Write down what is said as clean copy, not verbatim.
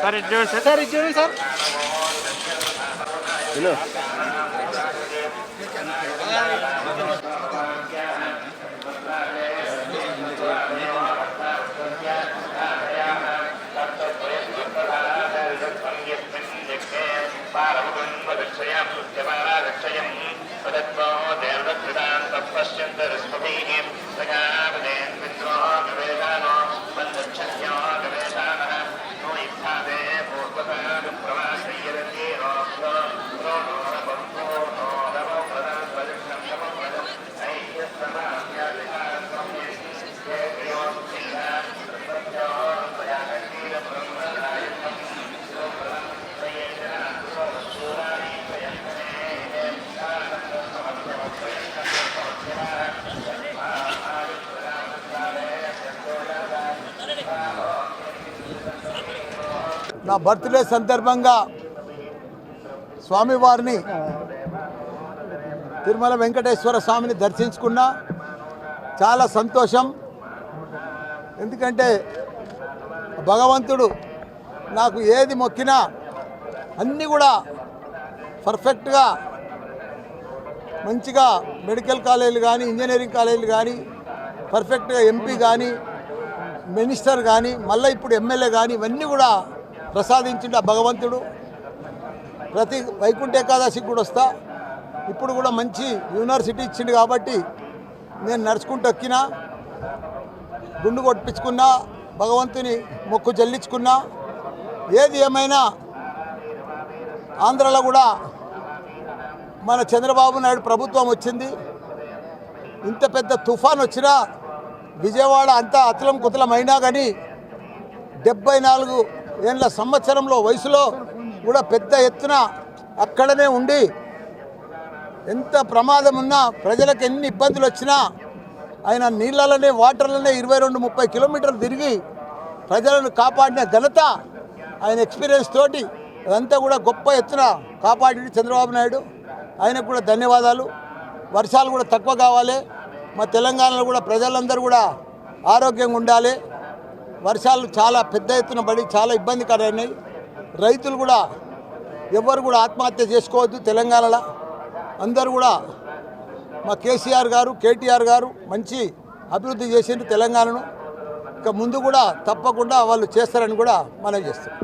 Sir, it's doing sir. Hello. నా birthday సందర్భంగా స్వామివారిని తిరుమల వెంకటేశ్వర స్వామిని దర్శించుకున్నా. చాలా సంతోషం. ఎందుకంటే భగవంతుడు నాకు ఏది మొక్కినా అన్నీ కూడా పర్ఫెక్ట్గా మంచిగా మెడికల్ కాలేజీలు కానీ ఇంజనీరింగ్ కాలేజీలు కానీ పర్ఫెక్ట్గా ఎంపీ కానీ మినిస్టర్ కానీ మళ్ళీ ఇప్పుడు ఎమ్మెల్యే కానీ ఇవన్నీ కూడా ప్రసాదించిండు ఆ భగవంతుడు. ప్రతి వైకుంఠ ఏకాదశికి కూడా వస్తా. ఇప్పుడు కూడా మంచి యూనివర్సిటీ ఇచ్చిండు కాబట్టి నేను నడుచుకుంటూ ఎక్కినా, గుండు కొట్టించుకున్నా, భగవంతుని మొక్కు చెల్లించుకున్నా. ఏది ఏమైనా ఆంధ్రలో కూడా మన చంద్రబాబు నాయుడు ప్రభుత్వం వచ్చింది. ఇంత పెద్ద తుఫాన్ వచ్చినా విజయవాడ అంతా అతలం కుతలం అయినా కానీ 74 ఏళ్ళ సంవత్సరంలో వయసులో కూడా పెద్ద ఎత్తున అక్కడనే ఉండి ఎంత ప్రమాదం ఉన్నా ప్రజలకు ఎన్ని ఇబ్బందులు వచ్చినా ఆయన నీళ్ళలోనే వాటర్లోనే 22-30 కిలోమీటర్లు తిరిగి ప్రజలను కాపాడిన ఘనత ఆయన ఎక్స్పీరియన్స్ తోటి అదంతా కూడా గొప్ప ఎత్తున కాపాడి చంద్రబాబు నాయుడు. ఆయనకు కూడా ధన్యవాదాలు. వర్షాలు కూడా తక్కువ కావాలి. మా తెలంగాణలో కూడా ప్రజలందరూ కూడా ఆరోగ్యంగా ఉండాలి. వర్షాలు చాలా పెద్ద ఎత్తున పడి చాలా ఇబ్బందికరమైనాయి. రైతులు కూడా ఎవ్వరు కూడా ఆత్మహత్య చేసుకోవద్దు. తెలంగాణలో అందరూ కూడా మా కేసీఆర్ గారు కేటీఆర్ గారు మంచి అభివృద్ధి చేసిండ్రు తెలంగాణను. ఇక ముందు కూడా తప్పకుండా వాళ్ళు చేస్తారని కూడా మనం చేస్తాం.